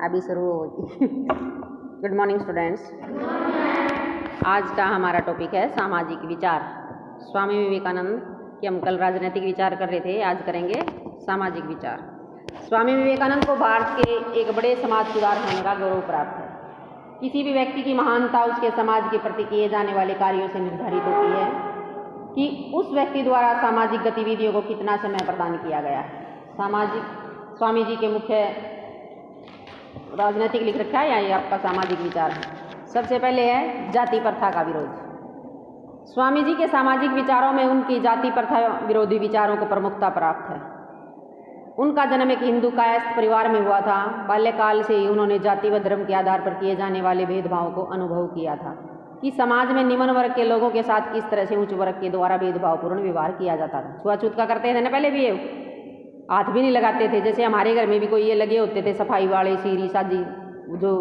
अभी शुरू होगी। Good morning students. आज का हमारा टॉपिक है सामाजिक विचार। स्वामी विवेकानंद की हम कल राजनीतिक विचार कर रहे थे, आज करेंगे सामाजिक विचार। स्वामी विवेकानंद को भारत के एक बड़े समाज सुधार होने का गौरव प्राप्त है। किसी भी व्यक्ति की महानता उसके समाज के प्रति किए जाने वाले कार्यों से निर्धारित होती है कि उस व्यक्ति द्वारा सामाजिक गतिविधियों को कितना समय प्रदान किया गया है। स्वामी जी के मुख्य राजनीतिक लिख रखा है या ये आपका सामाजिक विचार है। सबसे पहले है जाति प्रथा का विरोध। स्वामी जी के सामाजिक विचारों में उनकी जाति प्रथा विरोधी विचारों को प्रमुखता प्राप्त है। उनका जन्म एक हिंदू कायस्थ परिवार में हुआ था। बाल्यकाल से ही उन्होंने जाति व धर्म के आधार पर किए जाने वाले भेदभाव को अनुभव किया था कि समाज में निम्न वर्ग के लोगों के साथ किस तरह से उच्च वर्ग के द्वारा भेदभावपूर्ण व्यवहार किया जाता था। छुआछूत का करते थे ना, पहले भी ये हाथ भी नहीं लगाते थे। जैसे हमारे घर में भी कोई ये लगे होते थे सफाई वाले, सीरी साजी जो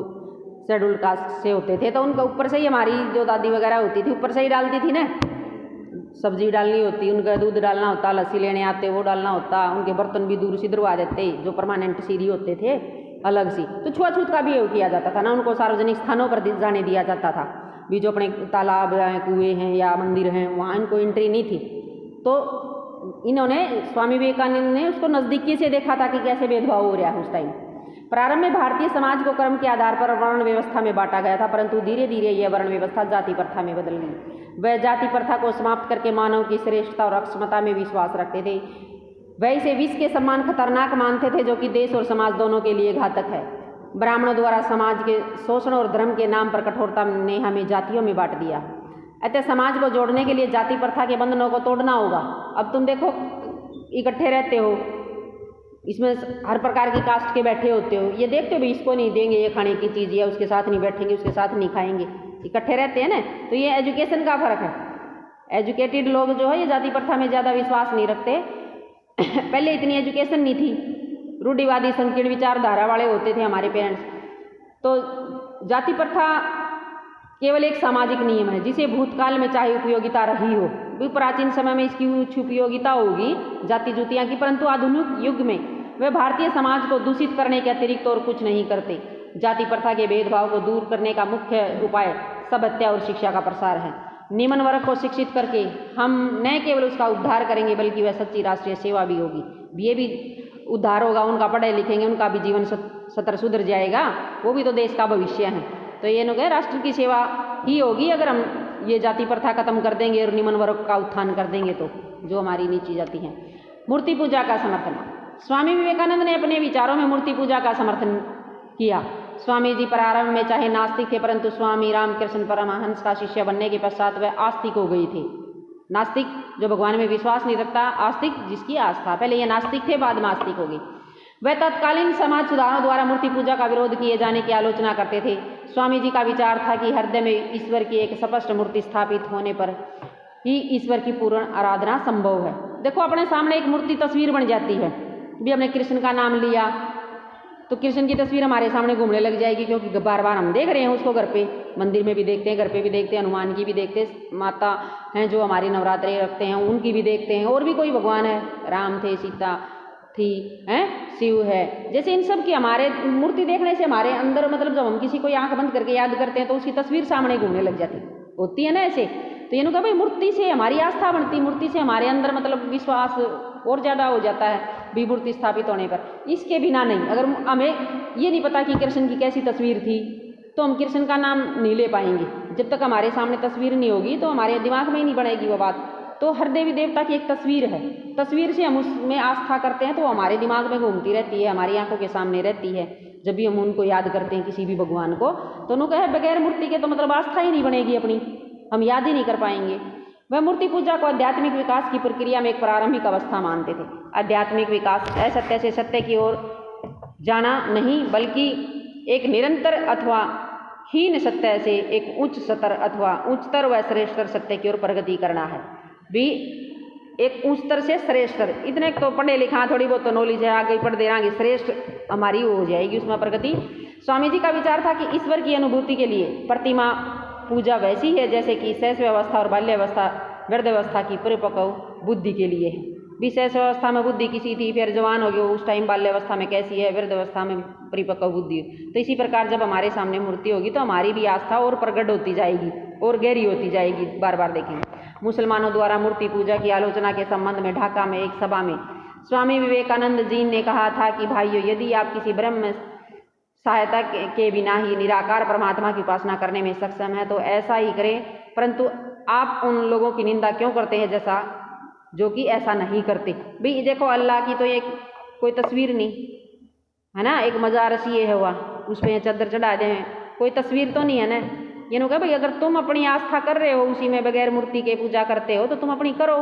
शेड्यूल कास्ट से होते थे, तो उनका ऊपर से ही हमारी जो दादी वगैरह होती थी ऊपर से ही डालती थी ना। सब्जी डालनी होती, उनका दूध डालना होता, लस्सी लेने आते वो डालना होता, उनके बर्तन भी दूर से धुलवा देते जो परमानेंट सीरी होते थे अलग सी। तो छुआछूत का भी किया जाता था ना। उनको सार्वजनिक स्थानों पर जाने दिया जाता था भी, जो अपने तालाब हैं, कुएँ हैं या मंदिर हैं वहाँ इनको एंट्री नहीं थी। तो इन्होंने स्वामी विवेकानंद ने उसको नज़दीकी से देखा था कि कैसे भेदभाव हो रहा है उस टाइम। प्रारंभ में भारतीय समाज को कर्म के आधार पर वर्ण व्यवस्था में बांटा गया था, परंतु धीरे धीरे यह वर्ण व्यवस्था जाति प्रथा में बदल गई। वह जाति प्रथा को समाप्त करके मानव की श्रेष्ठता और अक्षमता में विश्वास रखते थे। वह इसे विष के समान खतरनाक मानते थे, जो कि देश और समाज दोनों के लिए घातक है। ब्राह्मणों द्वारा समाज के शोषण और धर्म के नाम पर कठोरता ने हमें जातियों में बांट दिया। अतः समाज को जोड़ने के लिए जाति प्रथा के बंधनों को तोड़ना होगा। अब तुम देखो, इकट्ठे रहते हो, इसमें हर प्रकार की कास्ट के बैठे होते हो, ये देखते हो भी इसको नहीं देंगे ये खाने की चीज़, या उसके साथ नहीं बैठेंगे, उसके साथ नहीं खाएंगे, इकट्ठे रहते हैं ना। तो ये एजुकेशन का फर्क है। एजुकेटेड लोग जो है ये जाति प्रथा में ज़्यादा विश्वास नहीं रखते। पहले इतनी एजुकेशन नहीं थी, रूढ़िवादी संकीर्ण विचारधारा वाले होते थे हमारे पेरेंट्स। तो जाति प्रथा केवल एक सामाजिक नियम है जिसे भूतकाल में चाहे उपयोगिता रही हो, भी प्राचीन समय में इसकी कुछ उपयोगिता होगी जाति जुतियाँ की, परंतु आधुनिक युग में वे भारतीय समाज को दूषित करने के अतिरिक्त और कुछ नहीं करते। जाति प्रथा के भेदभाव को दूर करने का मुख्य उपाय सभ्यता और शिक्षा का प्रसार है। निम्न वर्ग को शिक्षित करके हम न केवल उसका उद्धार करेंगे, बल्कि वह सच्ची राष्ट्रीय सेवा भी होगी। ये भी उद्धार होगा, उनका पढ़े लिखेंगे, उनका भी जीवन सतर सुधर जाएगा, वो भी तो देश का भविष्य है। तो ये लोग राष्ट्र की सेवा ही होगी अगर हम ये जाति प्रथा खत्म कर देंगे और निम्न वर्ग का उत्थान कर देंगे, तो जो हमारी नीची जाति है। मूर्ति पूजा का समर्थन। स्वामी विवेकानंद ने अपने विचारों में मूर्ति पूजा का समर्थन किया। स्वामी जी प्रारंभ में चाहे नास्तिक थे, परंतु स्वामी रामकृष्ण परमहंस का शिष्य बनने के पश्चात वह आस्तिक हो गई थे। नास्तिक जो भगवान में विश्वास नहीं रखता, आस्तिक जिसकी आस्था। पहले ये नास्तिक थे, बाद में आस्तिक हो गई। वह तत्कालीन समाज सुधारों द्वारा मूर्ति पूजा का विरोध किए जाने की आलोचना करते थे। स्वामी जी का विचार था कि हृदय में ईश्वर की एक स्पष्ट मूर्ति स्थापित होने पर ही ईश्वर की पूर्ण आराधना संभव है। देखो, अपने सामने एक मूर्ति तस्वीर बन जाती है। भी हमने कृष्ण का नाम लिया तो कृष्ण की तस्वीर हमारे सामने घूमने लग जाएगी, क्योंकि बार बार हम देख रहे हैं उसको। घर पे मंदिर में भी देखते हैं, घर पे भी देखते हैं, हनुमान की भी देखते हैं, माता हैं जो हमारी नवरात्रि रखते हैं उनकी भी देखते हैं, और भी कोई भगवान है, राम थे, सीता थी, हैं, शिव है। जैसे इन सब की हमारे मूर्ति देखने से हमारे अंदर, मतलब जब हम किसी को आंख बंद करके याद करते हैं तो उसकी तस्वीर सामने घूमने लग जाती होती है ना ऐसे। तो ये कहा भाई मूर्ति से हमारी आस्था बनती, मूर्ति से हमारे अंदर मतलब विश्वास और ज़्यादा हो जाता है भी मूर्ति स्थापित होने पर। इसके बिना नहीं, अगर हमें ये नहीं पता कि कृष्ण की कैसी तस्वीर थी तो हम कृष्ण का नाम नहीं ले पाएंगे। जब तक हमारे सामने तस्वीर नहीं होगी तो हमारे दिमाग में ही नहीं बनेगी वो बात। तो हर देवी देवता की एक तस्वीर है, तस्वीर से हम उसमें आस्था करते हैं तो हमारे दिमाग में घूमती रहती है, हमारी आंखों के सामने रहती है। जब भी हम उनको याद करते हैं किसी भी भगवान को, तो उन्होंने कहा बगैर मूर्ति के तो मतलब आस्था ही नहीं बनेगी अपनी, हम याद ही नहीं कर पाएंगे। वह मूर्ति पूजा को आध्यात्मिक विकास की प्रक्रिया में एक प्रारंभिक अवस्था मानते थे। आध्यात्मिक विकास असत्य से सत्य की ओर जाना नहीं, बल्कि एक निरंतर अथवा हीन सत्य से एक उच्च स्तर अथवा उच्चतर व श्रेष्ठतर सत्य की ओर प्रगति करना है। भी एक उच्चतर से श्रेष्ठतर, इतने तो पढ़े लिखा, थोड़ी बहुत तो नॉलेज है, आगे पढ़ दे रहा, श्रेष्ठ हमारी हो जाएगी उसमें प्रगति। स्वामी जी का विचार था कि ईश्वर की अनुभूति के लिए प्रतिमा पूजा वैसी है जैसे कि शैशव अवस्था और बाल्यावस्था वृद्धावस्था की परिपक्व बुद्धि के लिए है। भी शैशव अवस्था में बुद्धि किसी थी, फिर जवान हो गए, उस टाइम बाल्यावस्था में कैसी है, वृद्ध अवस्था में परिपक्व बुद्धि। तो इसी प्रकार जब हमारे सामने मूर्ति होगी तो हमारी भी आस्था और प्रकट होती जाएगी और गहरी होती जाएगी। बार बार देखेंगे। मुसलमानों द्वारा मूर्ति पूजा की आलोचना के संबंध में ढाका में एक सभा में स्वामी विवेकानंद जी ने कहा था कि भाइयों, यदि आप किसी ब्रह्म सहायता के बिना ही निराकार परमात्मा की उपासना करने में सक्षम है तो ऐसा ही करें, परंतु आप उन लोगों की निंदा क्यों करते हैं जैसा जो कि ऐसा नहीं करते। भाई देखो, अल्लाह की तो एक कोई तस्वीर नहीं है ना, एक मजार रसीए हुआ, उस पर चादर चढ़ा दें, कोई तस्वीर तो नहीं है ना। ये नो कहा भाई, अगर तुम अपनी आस्था कर रहे हो उसी में, बगैर मूर्ति के पूजा करते हो तो तुम अपनी करो।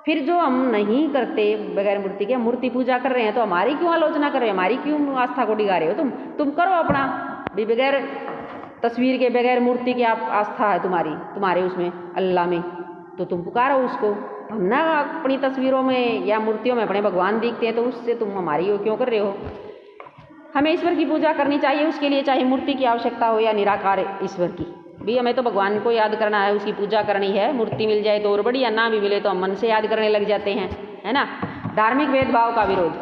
फिर जो हम नहीं करते बगैर मूर्ति के, मूर्ति पूजा कर रहे हैं, तो हमारी क्यों आलोचना कर रहे हो, हमारी क्यों आस्था को डिगा रहे हो। तुम करो अपना भी, बगैर तस्वीर के, बगैर मूर्ति के आप आस्था है तुम्हारे उसमें अल्लाह में, तो तुम पुकारो उसको। हम ना अपनी तस्वीरों में या मूर्तियों में अपने भगवान दिखते हैं, तो उससे तुम हमारी क्यों कर रहे हो। हमें ईश्वर की पूजा करनी चाहिए, उसके लिए चाहे मूर्ति की आवश्यकता हो या निराकार ईश्वर की। भी हमें तो भगवान को याद करना है, उसकी पूजा करनी है। मूर्ति मिल जाए तो और बढ़िया, ना भी मिले तो हम मन से याद करने लग जाते हैं, है ना। धार्मिक भेदभाव का विरोध।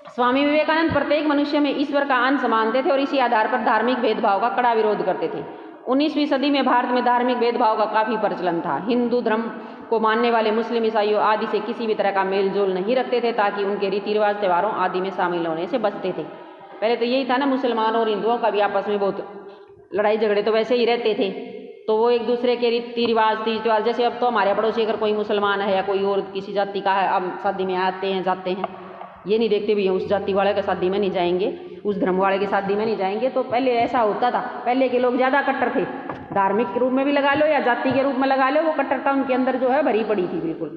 स्वामी विवेकानंद प्रत्येक मनुष्य में ईश्वर का अंश मानते थे और इसी आधार पर धार्मिक भेदभाव का कड़ा विरोध करते थे। 19वीं सदी में भारत में धार्मिक भेदभाव का काफी प्रचलन था। हिंदू धर्म को मानने वाले मुस्लिम, ईसाइयों आदि से किसी भी तरह का मेल जोल नहीं रखते थे, ताकि उनके रीति रिवाज, त्योहारों आदि में शामिल होने से बचते थे। पहले तो यही था ना, मुसलमान और हिंदुओं का भी आपस में बहुत लड़ाई झगड़े तो वैसे ही रहते थे, तो वो एक दूसरे के रीति रिवाज, तीज त्योहार, जैसे अब तो हमारे पड़ोसी अगर कोई मुसलमान है या कोई और किसी जाति का है, अब शादी में आते हैं जाते हैं, ये नहीं देखते भी उस जाति वाले के शादी में नहीं जाएंगे, उस धर्म वाले की शादी में नहीं जाएंगे। तो पहले ऐसा होता था, पहले के लोग ज़्यादा कट्टर थे, धार्मिक के रूप में भी लगा लो या जाति के रूप में लगा लो, वो कट्टरता उनके अंदर जो है भरी पड़ी थी बिल्कुल।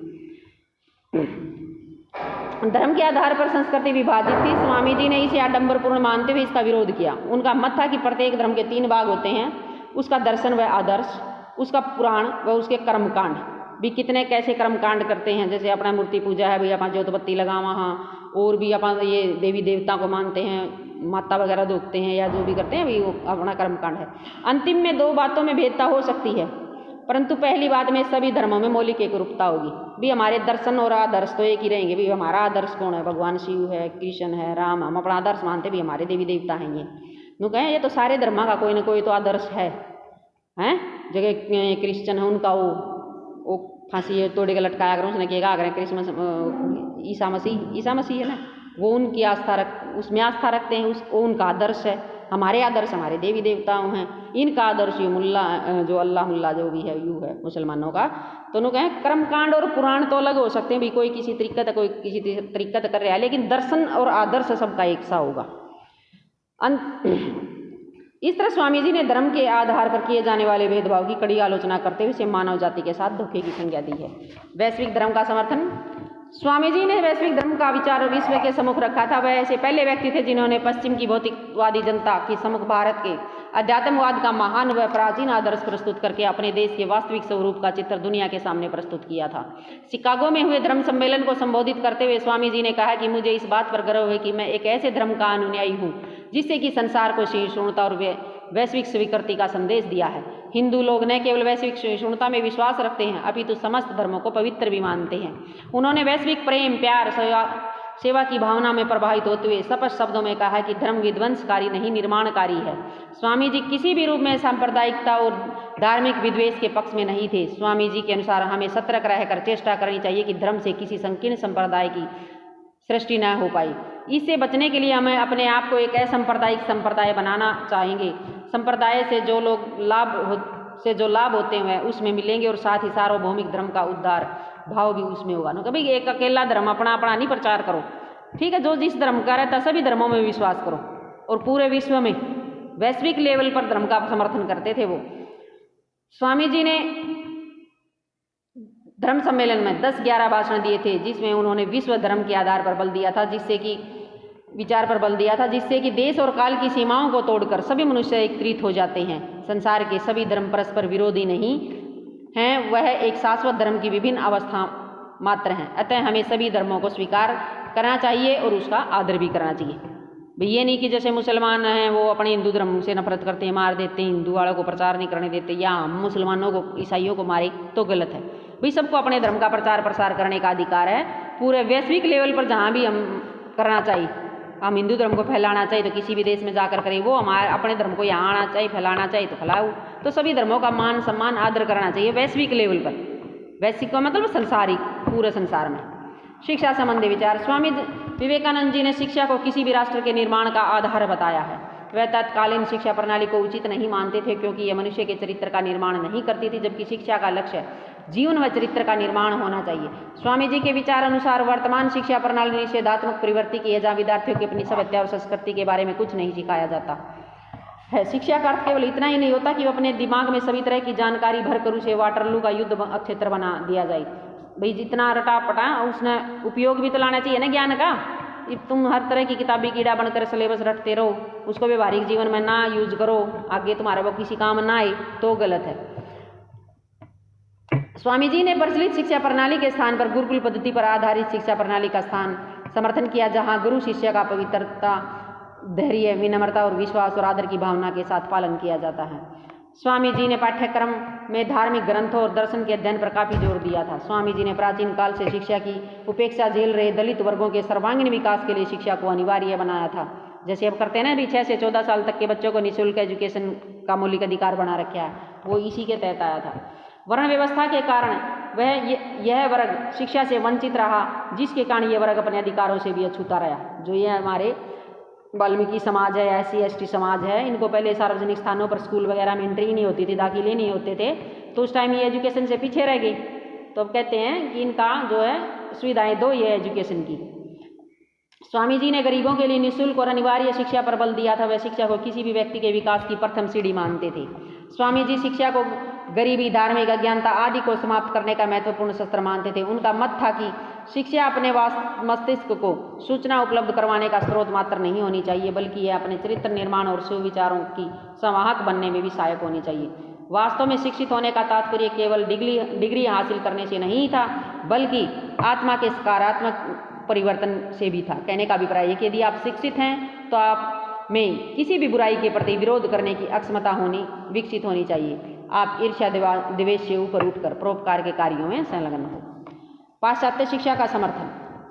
धर्म के आधार पर संस्कृति विभाजित थी। स्वामी जी ने इसे आडंबरपूर्ण मानते हुए इसका विरोध किया। उनका मत था कि प्रत्येक धर्म के 3 भाग होते हैं, उसका दर्शन व आदर्श, उसका पुराण व उसके कर्मकांड। भी कितने कैसे कर्मकांड करते हैं, जैसे अपना मूर्ति पूजा है, भाई अपना ज्योतबत्ती लगावा, हाँ, और भी अपन ये देवी देवता को मानते हैं, माता वगैरह धोखते हैं या जो भी करते हैं, भाई वो अपना कर्मकांड है। अंतिम में 2 बातों में भेदता हो सकती है, परंतु पहली बात में सभी धर्मों में मौलिक एकरूपता होगी। भी हमारे दर्शन और आदर्श तो एक ही रहेंगे। भी हमारा आदर्श कौन है, भगवान शिव है, कृष्ण है, राम, हम अपना आदर्श मानते भी हमारे देवी देवता हैं। ये नु कहें, ये तो सारे धर्म का कोई ना कोई तो आदर्श है, हैं। जगह क्रिश्चियन है, उनका वो फांसी तोड़े का लटकाया करो, उसने कहा करें क्रिसमस, ईसा मसीह है ना, वो उनकी आस्था उसमें आस्था रखते हैं, उसको उनका आदर्श है। हमारे आदर्श हमारे देवी देवताओं हैं, इनका आदर्श ये मुल्ला जो अल्लाह मुल्ला जो भी है यू है मुसलमानों का। तो उन्होंने कहें कर्मकांड और पुराण तो अलग हो सकते हैं, भी कोई किसी तरीक़त कोई किसी तरीक़त कर रहा है, लेकिन दर्शन और आदर्श सबका एक सा होगा। इस तरह स्वामी जी ने धर्म के आधार पर किए जाने वाले भेदभाव की कड़ी आलोचना करते हुए इसे मानव जाति के साथ धोखे की संज्ञा दी है। वैश्विक धर्म का समर्थन। स्वामी जी ने वैश्विक धर्म का विचार विश्व के सम्मुख रखा था। वह ऐसे पहले व्यक्ति थे जिन्होंने पश्चिम की भौतिकवादी जनता के सम्मुख भारत के अध्यात्मवाद का महान व प्राचीन आदर्श प्रस्तुत करके अपने देश के वास्तविक स्वरूप का चित्र दुनिया के सामने प्रस्तुत किया था। शिकागो में हुए धर्म सम्मेलन को संबोधित करते हुए स्वामी जी ने कहा कि मुझे इस बात पर गर्व है कि मैं एक ऐसे धर्म का अनुयायी हूँ जिससे कि संसार को सहिष्णुता और वैश्विक स्वीकृति का संदेश दिया है। हिंदू लोग न केवल वैश्विक सहिष्णुता में विश्वास रखते हैं, अपितु समस्त धर्मों को पवित्र भी मानते हैं। उन्होंने वैश्विक प्रेम, प्यार, सेवा की भावना में प्रभावित होते हुए स्पष्ट शब्दों में कहा कि धर्म विध्वंसकारी नहीं निर्माणकारी है। स्वामी जी किसी भी रूप में सांप्रदायिकता और धार्मिक विद्वेष के पक्ष में नहीं थे। स्वामी जी के अनुसार हमें सतर्क रहकर चेष्टा करनी चाहिए कि धर्म से किसी संकीर्ण संप्रदाय की सृष्टि न हो पाई। इससे बचने के लिए हमें अपने आप को एक असंप्रदायिक संप्रदाय बनाना चाहेंगे। संप्रदाय से जो लाभ होते हैं उसमें मिलेंगे और साथ ही सार्वभौमिक धर्म का उद्धार भाव भी उसमें होगा। ना कभी एक अकेला धर्म अपना नहीं प्रचार करो, ठीक है। जो जिस धर्म का रहता सभी धर्मों में विश्वास करो, और पूरे विश्व में वैश्विक लेवल पर धर्म का समर्थन करते थे वो। स्वामी जी ने धर्म सम्मेलन में 10-11 भाषण दिए थे, जिसमें उन्होंने विश्व धर्म के आधार पर बल दिया था, विचार पर बल दिया था, जिससे कि देश और काल की सीमाओं को तोड़कर सभी मनुष्य एकत्रित हो जाते हैं। संसार के सभी धर्म परस्पर विरोधी नहीं हैं, वह एक शाश्वत धर्म की विभिन्न अवस्था मात्र हैं। अतः हमें सभी धर्मों को स्वीकार करना चाहिए और उसका आदर भी करना चाहिए। भाई ये नहीं कि जैसे मुसलमान हैं वो अपने हिंदू धर्म से नफरत करते हैं, मार देते हैं, हिंदू वालों को प्रचार नहीं करने देते, या मुसलमानों को ईसाइयों को मारे तो गलत है। भाई सबको अपने धर्म का प्रचार प्रसार करने का अधिकार है। पूरे वैश्विक लेवल पर जहाँ भी हम करना चाहिए, हम हिंदू धर्म को फैलाना चाहिए तो किसी भी देश में जाकर करें, वो हमारे अपने धर्म को यहाँ आना चाहिए, फैलाना चाहिए तो फैलाओ। तो सभी धर्मों का मान सम्मान आदर करना चाहिए वैश्विक लेवल पर। वैश्विक का मतलब संसारिक, पूरे संसार में। शिक्षा संबंधी विचार। स्वामी विवेकानंद जी ने शिक्षा को किसी भी राष्ट्र के निर्माण का आधार बताया है। वह तत्कालीन शिक्षा प्रणाली को उचित नहीं मानते थे क्योंकि यह मनुष्य के चरित्र का निर्माण नहीं करती थी, जबकि शिक्षा का लक्ष्य जीवन व चरित्र का निर्माण होना चाहिए। स्वामी जी के विचार अनुसार वर्तमान शिक्षा प्रणाली निषेधात्मक प्रवृत्ति की है, जहाँ विद्यार्थियों की अपनी सभ्यता और संस्कृति के बारे में कुछ नहीं सिखाया जाता है। शिक्षा का अर्थ केवल इतना ही नहीं होता कि वो अपने दिमाग में सभी तरह की जानकारी भरकर उसे वाटरलू का युद्ध क्षेत्र बना दिया जाए। भाई जितना रटा पटा उसने उपयोग भी तो लाना चाहिए ना ज्ञान का। तुम हर तरह की किताबी कीड़ा बनकर सिलेबस रटते रहो, उसको व्यवहारिक जीवन में ना यूज करो, आगे तुम्हारा वो किसी काम ना आए तो गलत है। स्वामी जी ने प्रचलित शिक्षा प्रणाली के स्थान पर गुरुकुल पद्धति पर आधारित शिक्षा प्रणाली का स्थान समर्थन किया, जहां गुरु शिष्य का पवित्रता, धैर्य, विनम्रता और विश्वास और आदर की भावना के साथ पालन किया जाता है। स्वामी जी ने पाठ्यक्रम में धार्मिक ग्रंथों और दर्शन के अध्ययन पर काफी जोर दिया था। स्वामी जी ने प्राचीन काल से शिक्षा की उपेक्षा झेल रहे दलित वर्गों के सर्वांगीण विकास के लिए शिक्षा को अनिवार्य बनाया था। जैसे अब करते हैं ना, अभी 6 से 14 साल तक के बच्चों को निःशुल्क एजुकेशन का मौलिक अधिकार बना रखा है, वो इसी के तहत आया था। वर्ण व्यवस्था के कारण यह वर्ग शिक्षा से वंचित रहा, जिसके कारण यह वर्ग अपने अधिकारों से भी अछूता रहा। जो ये हमारे वाल्मीकि समाज है, SC ST समाज है, इनको पहले सार्वजनिक स्थानों पर स्कूल वगैरह में एंट्री नहीं होती थी, दाखिले नहीं होते थे, तो उस टाइम ये एजुकेशन से पीछे रह गए। तो अब कहते हैं कि इनका जो है सुविधाएं दो ये एजुकेशन की। स्वामी जी ने गरीबों के लिए निःशुल्क और अनिवार्य शिक्षा पर बल दिया था। वह शिक्षा को किसी भी व्यक्ति के विकास की प्रथम सीढ़ी मानते थे। स्वामी जी शिक्षा को गरीबी, धार्मिक अज्ञानता आदि को समाप्त करने का महत्वपूर्ण शस्त्र मानते थे। उनका मत था कि शिक्षा अपने मस्तिष्क को सूचना उपलब्ध करवाने का स्रोत मात्र नहीं होनी चाहिए, बल्कि यह अपने चरित्र निर्माण और सुविचारों की संवाहक बनने में भी सहायक होनी चाहिए। वास्तव में शिक्षित होने का तात्पर्य केवल डिग्री हासिल करने से नहीं था, बल्कि आत्मा के सकारात्मक परिवर्तन से भी था। कहने का अभिप्राय है कि यदि आप शिक्षित हैं तो आप में किसी भी बुराई के प्रति विरोध करने की अक्षमता विकसित होनी चाहिए। आप ईर्ष्या द्वेष से ऊपर उठकर परोपकार के कार्यों में संलग्न हो। पाश्चात्य शिक्षा का समर्थन।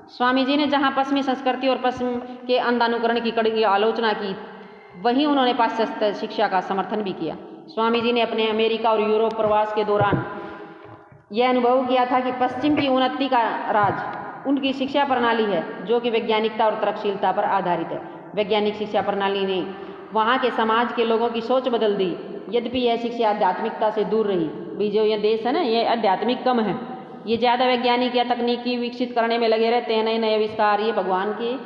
स्वामी जी ने जहां पश्चिमी संस्कृति और पश्चिम के अंधानुकरण की कड़ी आलोचना की, वहीं उन्होंने पाश्चात्य शिक्षा का समर्थन भी किया। स्वामी जी ने अपने अमेरिका और यूरोप प्रवास के दौरान यह अनुभव किया था कि पश्चिम की उन्नति का राज उनकी शिक्षा प्रणाली है, जो कि वैज्ञानिकता और तर्कशीलता पर आधारित है। वैज्ञानिक शिक्षा प्रणाली ने वहाँ के समाज के लोगों की सोच बदल दी। यद्यपि यह शिक्षा आध्यात्मिकता से दूर रही। भी जो ये देश है ना, ये आध्यात्मिक कम है, ये ज़्यादा वैज्ञानिक या तकनीकी विकसित करने में लगे रहते हैं, नए नए आविष्कार, ये भगवान की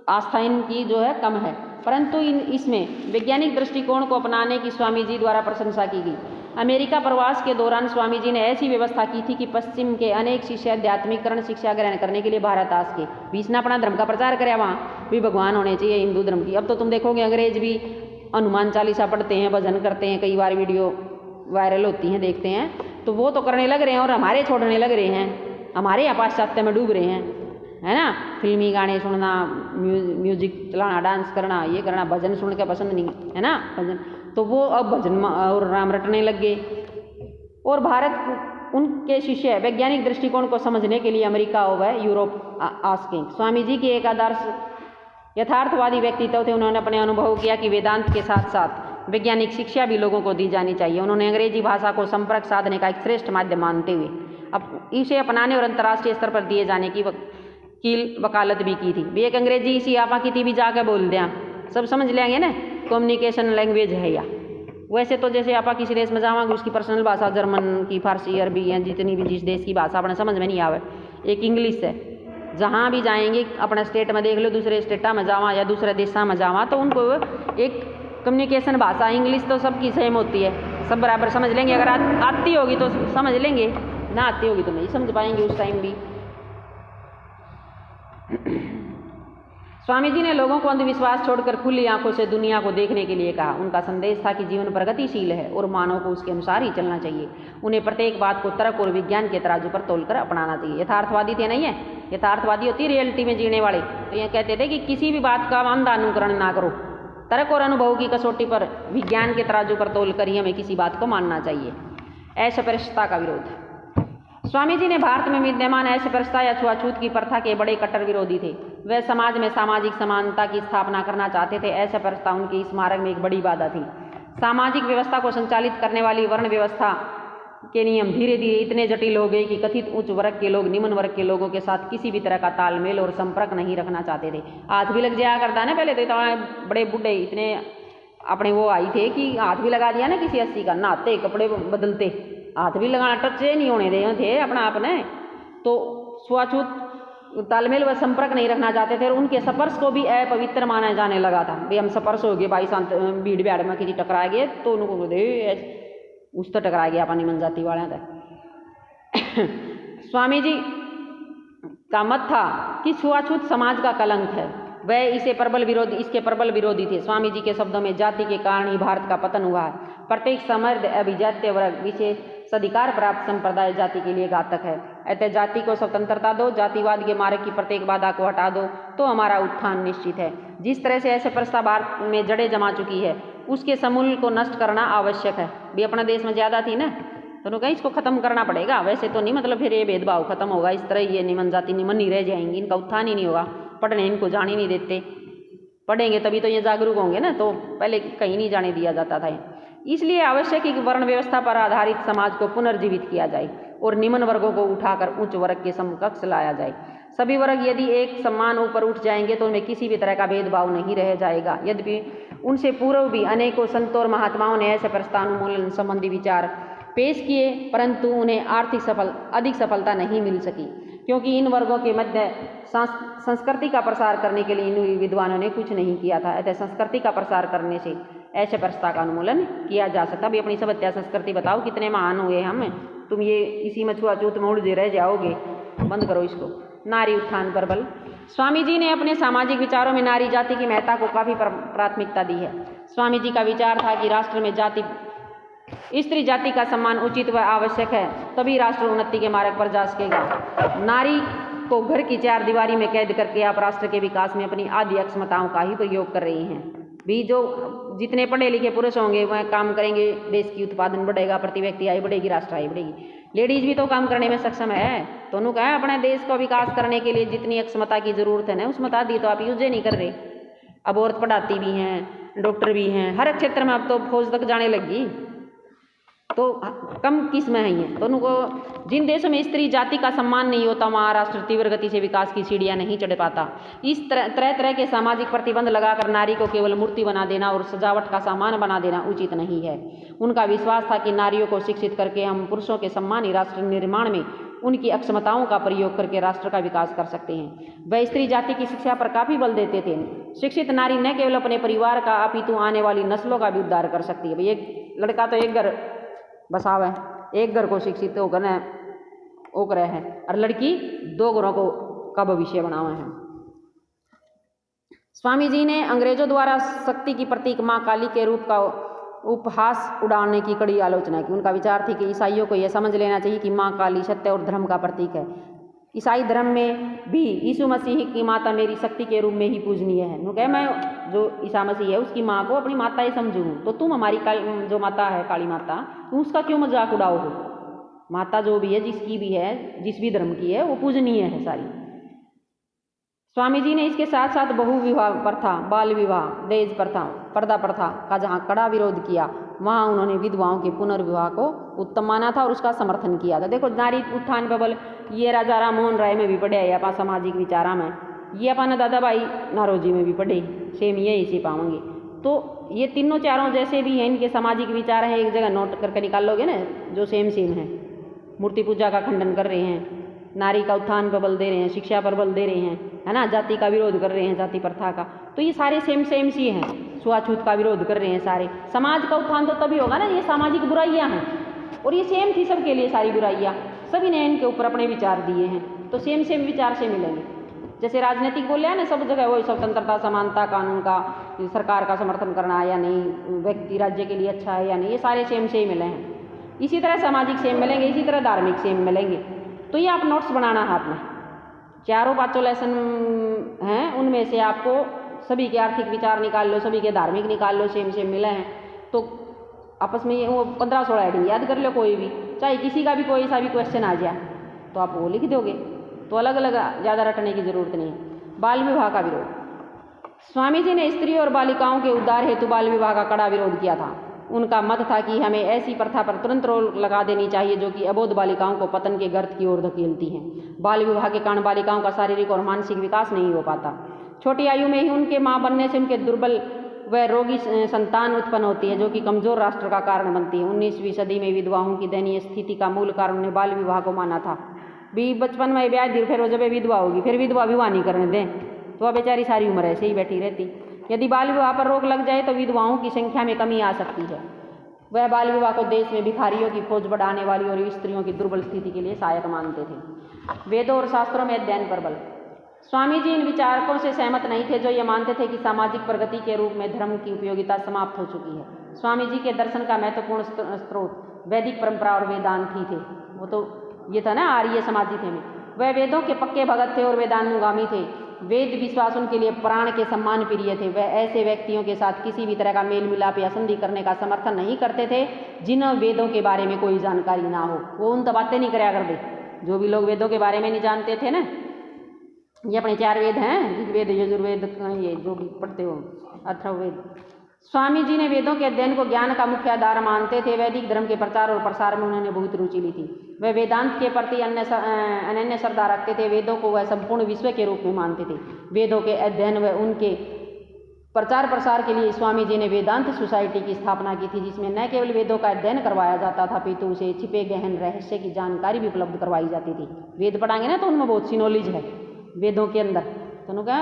आस्था इनकी जो है कम है। परंतु इसमें वैज्ञानिक दृष्टिकोण को अपनाने की स्वामी जी द्वारा प्रशंसा की गई। अमेरिका प्रवास के दौरान स्वामी जी ने ऐसी व्यवस्था की थी कि पश्चिम के अनेक शिष्य आध्यात्मिकरण शिक्षा ग्रहण करने के लिए भारत आ सके। बीच ने अपना धर्म का प्रचार करे, वहाँ भी भगवान होने चाहिए हिंदू धर्म की। अब तो तुम देखोगे अंग्रेज भी हनुमान चालीसा पढ़ते हैं, भजन करते हैं, कई बार वीडियो वायरल होती हैं, देखते हैं, तो वो तो करने लग रहे हैं और हमारे छोड़ने लग रहे हैं। हमारे यहाँ पाश्चात्य में डूब रहे हैं, है ना। फिल्मी गाने सुनना, म्यूजिक चलाना, डांस करना, ये करना, भजन सुन के पसंद नहीं है ना भजन, तो वो अब भजन और राम रटने लग गए। और भारत उनके शिष्य वैज्ञानिक दृष्टिकोण को समझने के लिए अमेरिका और वह यूरोप आ सके। स्वामी जी के एक आदर्श यथार्थवादी व्यक्तित्व थे। उन्होंने अपने अनुभव किया कि वेदांत के साथ साथ वैज्ञानिक शिक्षा भी लोगों को दी जानी चाहिए। उन्होंने अंग्रेजी भाषा को संपर्क साधने का एक श्रेष्ठ माध्यम मानते हुए अब इसे अपनाने और अंतर्राष्ट्रीय स्तर पर दिए जाने की वकालत भी की थी। भी एक अंग्रेजी इसी आपा की भी जाकर बोल दें, सब समझ लेंगे ना, कम्युनिकेशन लैंग्वेज है या। वैसे तो जैसे आपा किसी देश में जावांगे, उसकी पर्सनल भाषा जर्मन की, फारसी, अरबी है, जितनी भी जिस देश की भाषा अपने समझ में नहीं आवे। एक इंग्लिश है, जहाँ भी जाएंगे अपना स्टेट में देख लो, दूसरे स्टेटा में जावा या दूसरे देशा में जावा, तो उनको एक कम्युनिकेशन भाषा इंग्लिश तो सबकी सेम होती है, सब बराबर समझ लेंगे। अगर आती होगी तो समझ लेंगे, ना आती होगी तो नहीं समझ पाएंगे उस टाइम भी। स्वामी जी ने लोगों को अंधविश्वास छोड़कर खुली आंखों से दुनिया को देखने के लिए कहा। उनका संदेश था कि जीवन प्रगतिशील है और मानव को उसके अनुसार ही चलना चाहिए। उन्हें प्रत्येक बात को तर्क और विज्ञान के तराजू पर तोलकर अपनाना चाहिए। यथार्थवादी थे नहीं है, यथार्थवादी होती है रियलिटी में जीने वाले। तो ये कहते थे कि किसी भी बात का अंधा अनुकरण ना करो, तर्क और अनुभव की कसौटी पर, विज्ञान के तराजू पर तोलकर ही हमें किसी बात को मानना चाहिए। अस्पृश्यता का विरोध। स्वामी जी ने भारत में विद्यमान अस्पृश्यता या छुआछूत की प्रथा के बड़े कट्टर विरोधी थे। वे समाज में सामाजिक समानता की स्थापना करना चाहते थे। अस्पृश्यता उनके इस मार्ग में एक बड़ी बाधा थी। सामाजिक व्यवस्था को संचालित करने वाली वर्ण व्यवस्था के नियम धीरे धीरे इतने जटिल हो गए कि कथित उच्च वर्ग के लोग निम्न वर्ग के लोगों के साथ किसी भी तरह का तालमेल और संपर्क नहीं रखना चाहते थे। हाथ भी लग जाया करता ना, पहले तो बड़े बूढ़े इतने अपने वो आई थे कि हाथ भी लगा दिया ना किसी 80 का, नहाते कपड़े बदलते, हाथ भी लगाना, टच नहीं होने दे थे अपना आपने। तो छुआछूत तालमेल व संपर्क नहीं रखना चाहते थे और उनके स्पर्श को भी अपवित्र माना जाने लगा था। भाई हम स्पर्श हो गए, भाई शांत भीड़ भाड़ में किसी टकरा गए तो उनको दे उस तो टकरा गया अपनी मन जाति वाले थे। स्वामी जी का मत था कि छुआछूत समाज का कलंक है। वह इसके प्रबल विरोधी थे। स्वामी जी के शब्दों में जाति के कारण ही भारत का पतन हुआ है। प्रत्येक समृद्ध अभिजात्य वर्ग विशेष अधिकार प्राप्त संप्रदाय जाति के लिए घातक है। अतः जाति को स्वतंत्रता दो, जातिवाद के मार्ग की प्रत्येक बाधा को हटा दो तो हमारा उत्थान निश्चित है। जिस तरह से ऐसे प्रस्ताव भारत में जड़ें जमा चुकी है उसके समूल को नष्ट करना आवश्यक है। भी अपना देश में ज़्यादा थी ना, तो कहीं इसको खत्म करना पड़ेगा। वैसे तो नहीं, मतलब फिर ये भेदभाव खत्म होगा, इस तरह ये निमन जाति निमन नहीं रह जाएंगी, इनका उत्थान ही नहीं होगा। पढ़ने इनको जाने नहीं देते, पढ़ेंगे तभी तो ये जागरूक होंगे ना, तो पहले कहीं नहीं जाने दिया जाता था। इसलिए आवश्यक है कि वर्ण व्यवस्था पर आधारित समाज को पुनर्जीवित किया जाए और निम्न वर्गों को उठाकर उच्च वर्ग के समकक्ष लाया जाए। सभी वर्ग यदि एक समान ऊपर उठ जाएंगे तो उनमें किसी भी तरह का भेदभाव नहीं रह जाएगा। यद्यपि उनसे पूर्व भी अनेकों संतों और महात्माओं ने ऐसे प्रस्तावोन्मूलन संबंधी विचार पेश किए, परंतु उन्हें अधिक सफलता नहीं मिल सकी, क्योंकि इन वर्गों के मध्य संस्कृति का प्रसार करने के लिए इन विद्वानों ने कुछ नहीं किया था। अतः संस्कृति का प्रसार करने से ऐसे प्रस्ताव का उन्मूलन किया जा सकता। भी अपनी सभ्यता संस्कृति बताओ, कितने महान हुए हम, तुम ये इसी में छुआछूत में उलझे रह जाओगे, बंद करो इसको। नारी उत्थान पर बल। स्वामी जी ने अपने सामाजिक विचारों में नारी जाति की महत्ता को काफ़ी प्राथमिकता दी है। स्वामी जी का विचार था कि राष्ट्र में स्त्री जाति का सम्मान उचित व आवश्यक है, तभी राष्ट्र उन्नति के मार्ग पर जा सकेगा। नारी को घर की चार दीवारी में कैद करके आप राष्ट्र के विकास में अपनी आदि अक्षमताओं का ही प्रयोग कर रही हैं। भी जो जितने पढ़े लिखे पुरुष होंगे वह काम करेंगे, देश की उत्पादन बढ़ेगा, प्रति व्यक्ति आय बढ़ेगी, राष्ट्र आय बढ़ेगी। लेडीज भी तो काम करने में सक्षम है। तो उन्होंने कहा अपने देश को विकास करने के लिए जितनी अक्षमता की जरूरत है ना, उसमें आदि तो आप यूज नहीं कर रहे। अब औरत पढ़ाती भी हैं, डॉक्टर भी हैं, हर क्षेत्र में अब तो फौज तक जाने लगी, तो कम किस में है। तो उनको जिन देशों में स्त्री जाति का सम्मान नहीं होता वहाँ राष्ट्र तीव्र गति से विकास की सीढ़ियाँ नहीं चढ़ पाता। इस तरह के सामाजिक प्रतिबंध लगाकर नारी को केवल मूर्ति बना देना और सजावट का सामान बना देना उचित नहीं है। उनका विश्वास था कि नारियों को शिक्षित करके हम पुरुषों के सम्मानी राष्ट्र निर्माण में उनकी अक्षमताओं का प्रयोग करके राष्ट्र का विकास कर सकते हैं। वह स्त्री जाति की शिक्षा पर काफ़ी बल देते थे। शिक्षित नारी न केवल अपने परिवार का अपितु आने वाली नस्लों का भी उद्धार कर सकती है। भाई एक लड़का तो एक घर बसाव है, एक घर को शिक्षित होकर वो करे है, और लड़की 2 घरों को का भविष्य बनावा है। स्वामी जी ने अंग्रेजों द्वारा शक्ति की प्रतीक माँ काली के रूप का उपहास उड़ाने की कड़ी आलोचना की। उनका विचार थी कि ईसाइयों को यह समझ लेना चाहिए कि माँ काली सत्य और धर्म का प्रतीक है। ईसाई धर्म में भी यीशु मसीह की माता मेरी शक्ति के रूप में ही पूजनीय है। उन्होंने कहा मैं जो ईसा मसीह है उसकी माँ को अपनी माता ही समझूँ, तो तुम हमारी जो माता है काली माता, तुम उसका क्यों मजाक उड़ाओ हो। माता जो भी है, जिसकी भी है, जिस भी धर्म की है, वो पूजनीय है सारी। स्वामी जी ने इसके साथ साथ बहु विवाह प्रथा, बाल विवाह, दहेज प्रथा, पर्दा प्रथा का जहाँ कड़ा विरोध किया, वहाँ उन्होंने विधवाओं के पुनर्विवाह को उत्तम माना था और उसका समर्थन किया था। देखो नारी उत्थान पर बल ये राजा राम मोहन राय में भी पढ़े है, अपना सामाजिक विचारा में, ये अपना दादा भाई नारोजी में भी पढ़े, सेम ये इसी पाएंगे। तो ये तीनों चारों जैसे भी हैं, इनके सामाजिक विचार है, एक जगह नोट करके निकाल लोगे ना, जो सेम है। मूर्ति पूजा का खंडन कर रहे हैं, नारी का उत्थान पर बल दे रहे हैं, शिक्षा पर बल दे रहे हैं, है ना, जाति का विरोध कर रहे हैं, जाति प्रथा का, तो ये सारे सेम सी हैं। छुआछूत का विरोध कर रहे हैं सारे। समाज का उत्थान तो तभी होगा ना, ये सामाजिक बुराइयां हैं, और ये सेम थी सबके लिए सारी बुराइयां, सभी ने इनके ऊपर अपने विचार दिए हैं, तो सेम विचार से मिलेंगे। जैसे राजनीतिक बोले हैं ना, सब जगह वही स्वतंत्रता, समानता, कानून का, सरकार का समर्थन करना या नहीं, व्यक्ति राज्य के लिए अच्छा है या नहीं, ये सारे सेम से ही मिले हैं। इसी तरह सामाजिक सेम मिलेंगे, इसी तरह धार्मिक सेम मिलेंगे। तो ये आप नोट्स बनाना है आपने, 4-5 लेसन हैं, उनमें से आपको सभी के आर्थिक विचार निकाल लो, सभी के धार्मिक निकाल लो, सेम मिले हैं, तो आपस में वो 15-16 हेडिंग याद कर लो, कोई भी, चाहे किसी का भी कोई सा भी क्वेश्चन आ जाए, तो आप वो लिख दोगे, तो अलग अलग ज़्यादा रटने की ज़रूरत नहीं है। बाल विवाह का विरोध। स्वामी जी ने स्त्री और बालिकाओं के उद्धार हेतु बाल विवाह का कड़ा विरोध किया था। उनका मत था कि हमें ऐसी प्रथा पर तुरंत रोक लगा देनी चाहिए जो कि अबोध बालिकाओं को पतन के गर्त की ओर धकेलती हैं। बाल विवाह के कारण बालिकाओं का शारीरिक और मानसिक विकास नहीं हो पाता। छोटी आयु में ही उनके माँ बनने से उनके दुर्बल व रोगी संतान उत्पन्न होती है, जो कि कमजोर राष्ट्र का कारण बनती है। 19वीं सदी में विधवाओं की दयनीय स्थिति का मूल कारण उन्हें बाल विवाह को माना था। भी बचपन में ब्याह दी, फिर वो जब विधवा होगी फिर विधवा विवाह नहीं करने दें, तो वह बेचारी सारी उम्र ऐसे ही बैठी रहती। यदि बाल विवाह पर रोक लग जाए तो विधवाओं की संख्या में कमी आ सकती है। वह बाल विवाह को देश में भिखारियों की खोज बढ़ाने वाली और स्त्रियों की दुर्बल स्थिति के लिए सहायक मानते थे। वेदों और शास्त्रों में अध्ययन पर बल। स्वामी जी इन विचारकों से सहमत नहीं थे जो ये मानते थे कि सामाजिक प्रगति के रूप में धर्म की उपयोगिता समाप्त हो चुकी है। स्वामी जी के दर्शन का महत्वपूर्ण स्रोत वैदिक परंपरा और वेदांत ही थे। वो तो ये था ना, आर्य समाजी थे में। वह वेदों के पक्के भगत थे और वेदानुगामी थे। वेद विश्वास उनके लिए प्राण के सम्मान प्रिय थे। वह ऐसे व्यक्तियों के साथ किसी भी तरह का मेल मिलाप या संधि करने का समर्थन नहीं करते थे जिन वेदों के बारे में कोई जानकारी ना हो। वो उन तो बातें नहीं कराया करते। जो भी लोग वेदों के बारे में नहीं जानते थे ना, ये अपने 4 वेद हैं, ऋग्वेद, यजुर्वेद, ये जो भी पढ़ते हो, अथर्ववेद। स्वामी जी ने वेदों के अध्ययन को ज्ञान का मुख्य आधार मानते थे। वैदिक धर्म के प्रचार और प्रसार में उन्होंने बहुत रुचि ली थी। वह वेदांत के प्रति अनन्य श्रद्धा रखते थे। वेदों को वह संपूर्ण विश्व के रूप में मानते थे। वेदों के अध्ययन व उनके प्रचार प्रसार के लिए स्वामी जी ने वेदांत सोसाइटी की स्थापना की थी, जिसमें न केवल वेदों का अध्ययन करवाया जाता था अपितु उसे छिपे गहन रहस्य की जानकारी भी उपलब्ध करवाई जाती थी। वेद पढ़ाएंगे ना तो उनमें बहुत सी नॉलेज है वेदों के अंदर, तो उन्होंने कहा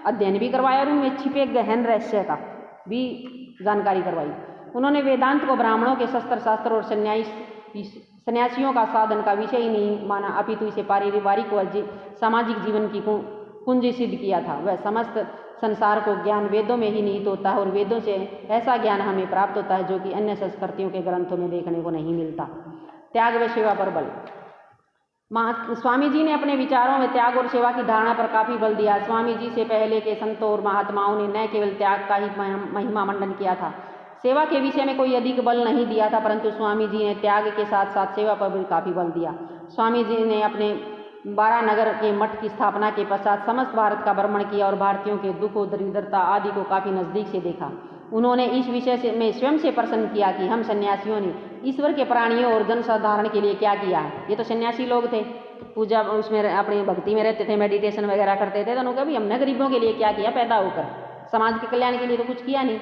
अध्ययन भी करवाया और उनमें छिपे गहन रहस्य का भी जानकारी करवाई। उन्होंने वेदांत को ब्राह्मणों के शस्त्र शास्त्र और सन्यासियों का साधन का विषय ही नहीं माना, अपितु इसे पारिवारिक व सामाजिक जीवन की कुंजी सिद्ध किया था। वह समस्त संसार को ज्ञान वेदों में ही निहित होता है और वेदों से ऐसा ज्ञान हमें प्राप्त होता है जो कि अन्य संस्कृतियों के ग्रंथों में देखने को नहीं मिलता। त्याग व सेवा पर बल। स्वामी जी ने अपने विचारों में त्याग और सेवा की धारणा पर काफी बल दिया। स्वामी जी से पहले के संतों और महात्माओं ने न केवल त्याग का ही महिमा मंडन किया था, सेवा के विषय में कोई अधिक बल नहीं दिया था, परंतु स्वामी जी ने त्याग के साथ साथ सेवा पर भी काफी बल दिया। स्वामी जी ने अपने 12 नगर के मठ की स्थापना के पश्चात समस्त भारत का भ्रमण किया और भारतीयों के दुख और दरिद्रता आदि को काफी नजदीक से देखा। उन्होंने इस विषय में स्वयं से प्रश्न किया कि हम सन्यासियों ने ईश्वर के प्राणियों और जनसाधारण के लिए क्या किया है। ये तो सन्यासी लोग थे, पूजा उसमें अपनी भक्ति में रहते थे, मेडिटेशन वगैरह करते थे, तो उन्होंने कहा हमने गरीबों के लिए क्या किया, पैदा होकर समाज के कल्याण के लिए तो कुछ किया नहीं।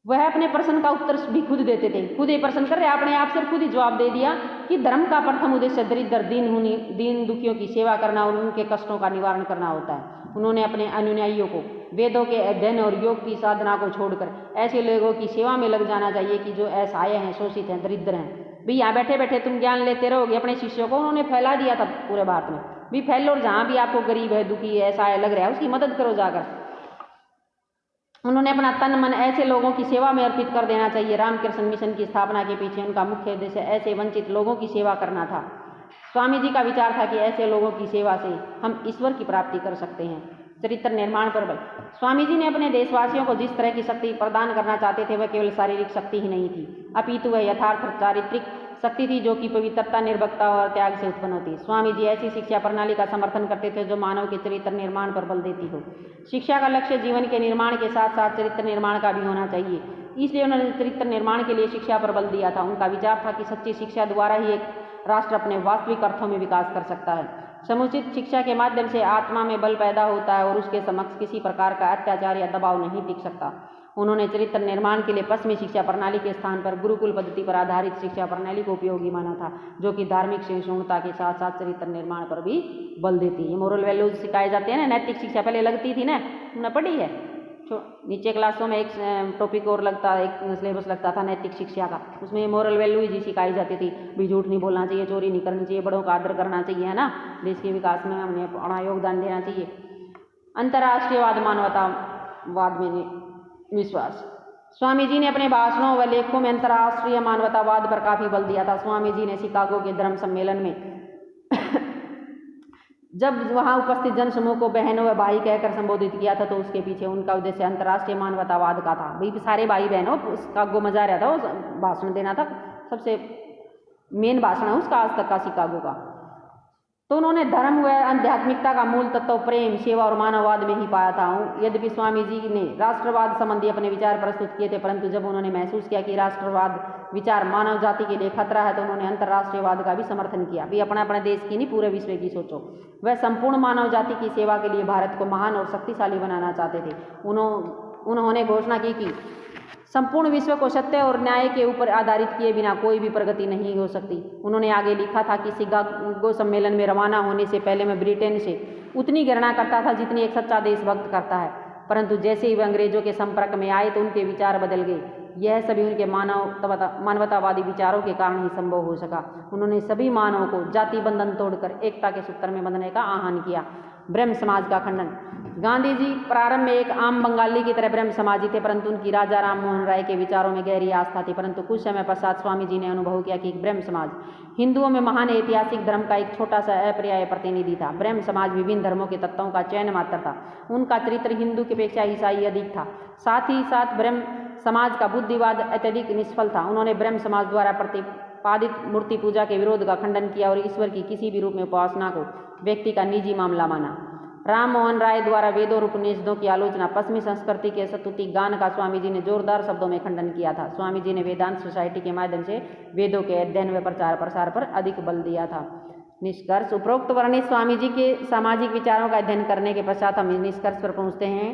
वह अपने प्रश्न का उत्तर भी खुद देते थे, खुद ही प्रश्न कर रहे, अपने आप से खुद ही जवाब दे दिया कि धर्म का प्रथम उद्देश्य दरिद्र दीन दुखियों की सेवा करना और उनके कष्टों का निवारण करना होता है। उन्होंने अपने अनुयायियों को वेदों के अध्ययन और योग की साधना को छोड़कर ऐसे लोगों की सेवा में लग जाना चाहिए कि जो असहाय हैं, शोषित हैं, दरिद्र हैं। भी यहाँ बैठे बैठे तुम ज्ञान लेते रहोगे। अपने शिष्यों को उन्होंने फैला दिया था पूरे भारत में, भी फैलो और जहाँ भी आपको गरीब है, दुखी है, असहाय लग रहा है, उसकी मदद करो जाकर। उन्होंने अपना तन मन ऐसे लोगों की सेवा में अर्पित कर देना चाहिए। रामकृष्ण मिशन की स्थापना के पीछे उनका मुख्य उद्देश्य ऐसे वंचित लोगों की सेवा करना था। स्वामी जी का विचार था कि ऐसे लोगों की सेवा से हम ईश्वर की प्राप्ति कर सकते हैं। चरित्र निर्माण पर बल। स्वामी जी ने अपने देशवासियों को जिस तरह की शक्ति प्रदान करना चाहते थे वह केवल शारीरिक शक्ति ही नहीं थी, अपितु वह यथार्थ चारित्रिक शक्ति थी जो कि पवित्रता, निर्भक्ता और त्याग से उत्पन्न होती है। स्वामी जी ऐसी शिक्षा प्रणाली का समर्थन करते थे जो मानव के चरित्र निर्माण पर बल देती हो। शिक्षा का लक्ष्य जीवन के निर्माण के साथ साथ चरित्र निर्माण का भी होना चाहिए, इसलिए उन्होंने चरित्र निर्माण के लिए शिक्षा पर बल दिया था। उनका विचार था कि सच्ची शिक्षा द्वारा ही एक राष्ट्र अपने वास्तविक अर्थों में विकास कर सकता है। समुचित शिक्षा के माध्यम से आत्मा में बल पैदा होता है और उसके समक्ष किसी प्रकार का अत्याचार या दबाव नहीं टिक सकता। उन्होंने चरित्र निर्माण के लिए पश्चिमी शिक्षा प्रणाली के स्थान पर गुरुकुल पद्धति पर आधारित शिक्षा प्रणाली को उपयोगी माना था, जो कि धार्मिक सहिष्णुता के साथ साथ चरित्र निर्माण पर भी बल देती है। मोरल वैल्यूज सिखाए जाते हैं ना, नैतिक शिक्षा पहले लगती थी ना, तुमने पढ़ी है। नीचे क्लासों में एक टॉपिक और लगता, एक सिलेबस लगता था नैतिक शिक्षा का, उसमें मोरल वैल्यू ही सिखाई जाती थी। भी झूठ नहीं बोलना चाहिए, चोरी नहीं करनी चाहिए, बड़ों का आदर करना चाहिए, है ना, देश के विकास में हमने अपना योगदान देना चाहिए। अंतर्राष्ट्रीयवाद, मानवतावाद में विश्वास। स्वामी जी ने अपने भाषणों व लेखों में अंतर्राष्ट्रीय मानवतावाद पर काफी बल दिया था। स्वामी जी ने शिकागो के धर्म सम्मेलन में जब वहां उपस्थित जन समूह को बहन व भाई कहकर संबोधित किया था तो उसके पीछे उनका उद्देश्य अंतर्राष्ट्रीय मानवतावाद का था। भाई सारे भाई बहनों, शिकागो मजा रहा था, वो भाषण देना था, सबसे मेन भाषण है उसका आज तक का शिकागो का। तो उन्होंने धर्म व आध्यात्मिकता का मूल तत्व प्रेम, सेवा और मानववाद में ही पाया था। यद्यपि स्वामी जी ने राष्ट्रवाद संबंधी अपने विचार प्रस्तुत किए थे, परंतु जब उन्होंने महसूस किया कि राष्ट्रवाद विचार मानव जाति के लिए खतरा है तो उन्होंने अंतर्राष्ट्रीयवाद का भी समर्थन किया। भी अपने देश की नहीं, पूरे विश्व की सोचो। वह संपूर्ण मानव जाति की सेवा के लिए भारत को महान और शक्तिशाली बनाना चाहते थे। उन्होंने घोषणा की कि संपूर्ण विश्व को सत्य और न्याय के ऊपर आधारित किए बिना कोई भी प्रगति नहीं हो सकती। उन्होंने आगे लिखा था कि शिकागो सम्मेलन में रवाना होने से पहले मैं ब्रिटेन से उतनी घृणा करता था जितनी एक सच्चा देशभक्त करता है, परंतु जैसे ही वे अंग्रेजों के संपर्क में आए तो उनके विचार बदल गए। यह सभी उनके मानवतावादी विचारों के कारण ही संभव हो सका। उन्होंने सभी मानवों को जाति बंधन तोड़कर एकता के सूत्र में बंधने का आह्वान किया। ब्रह्म समाज का खंडन। गांधी जी प्रारंभ में एक आम बंगाली की तरह ब्रह्म समाजी थे, परंतु उनकी राजा राम मोहन राय के विचारों में गहरी आस्था थी। परंतु कुछ समय पश्चात स्वामी जी ने अनुभव किया कि ब्रह्म समाज हिंदुओं में महान ऐतिहासिक धर्म का एक छोटा सा अपर्याय प्रतिनिधि था। ब्रह्म समाज विभिन्न धर्मों के तत्वों का चयन मात्र था। उनका चरित्र हिंदू की अपेक्षा ईसाई अधिक था। साथ ही साथ ब्रह्म समाज का बुद्धिवाद अत्यधिक निष्फल था। उन्होंने ब्रह्म समाज द्वारा प्रतिपादित मूर्ति पूजा के विरोध का खंडन किया और ईश्वर की किसी भी रूप में उपासना को व्यक्ति का निजी मामला माना। राम मोहन राय द्वारा वेदों और उपनिषदों की आलोचना, पश्चिमी संस्कृति के स्तुति गान का स्वामी जी ने जोरदार शब्दों में खंडन किया था। स्वामी जी ने वेदांत सोसाइटी के माध्यम से वेदों के अध्ययन व प्रचार प्रसार पर अधिक बल दिया था। निष्कर्ष। उपरोक्त वर्णित स्वामी जी के सामाजिक विचारों का अध्ययन करने के पश्चात हम इस निष्कर्ष पर पहुँचते हैं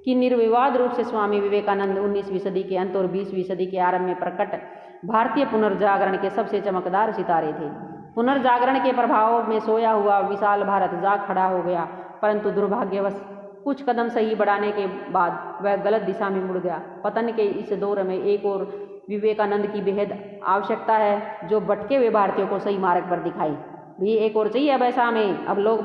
कि निर्विवाद रूप से स्वामी विवेकानंद 19वीं सदी के अंत और 20वीं सदी के आरंभ में प्रकट भारतीय पुनर्जागरण के सबसे चमकदार सितारे थे। पुनर्जागरण के प्रभाव में सोया हुआ विशाल भारत जाग खड़ा हो गया, परंतु दुर्भाग्यवश कुछ कदम सही बढ़ाने के बाद वह गलत दिशा में मुड़ गया। पतन के इस दौर में एक और विवेकानंद की बेहद आवश्यकता है, जो भटके हुए भारतीयों को सही मार्ग पर दिखाई। भी एक और चाहिए अब ऐसा में। अब लोग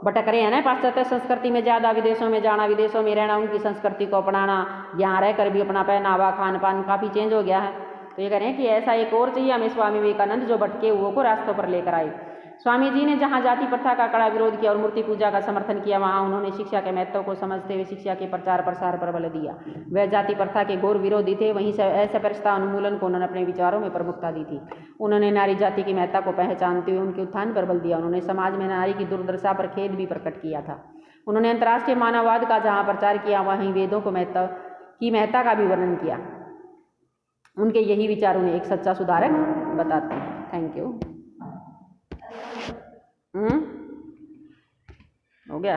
भटक रहे हैं ना, पाश्चात्य संस्कृति में ज़्यादा, विदेशों में जाना, विदेशों में रहना, उनकी संस्कृति को अपनाना, यहाँ रहकर भी अपना पहनावा खान पान काफ़ी चेंज हो गया है। तो ये कह रहे हैं कि ऐसा एक और चाहिए हमें स्वामी विवेकानंद, जो भटके हुओं को रास्तों पर लेकर आए। स्वामी जी ने जहाँ जाति प्रथा का कड़ा विरोध किया और मूर्ति पूजा का समर्थन किया, वहाँ उन्होंने शिक्षा के महत्व को समझते हुए शिक्षा के प्रचार प्रसार पर बल दिया। वह जाति प्रथा के घोर विरोधी थे, वहीं से असपृष्टता उन्मूलन को उन्होंने अपने विचारों में प्रमुखता दी थी। उन्होंने नारी जाति की महत्ता को पहचानते हुए उनके उत्थान पर बल दिया। उन्होंने समाज में नारी की दुर्दशा पर खेद भी प्रकट किया था। उन्होंने अंतर्राष्ट्रीय मानववाद का जहाँ प्रचार किया, वहीं वेदों को महत्ता का भी वर्णन किया। उनके यही विचार उन्हें एक सच्चा सुधारक बताते हैं। Thank you. हो गया।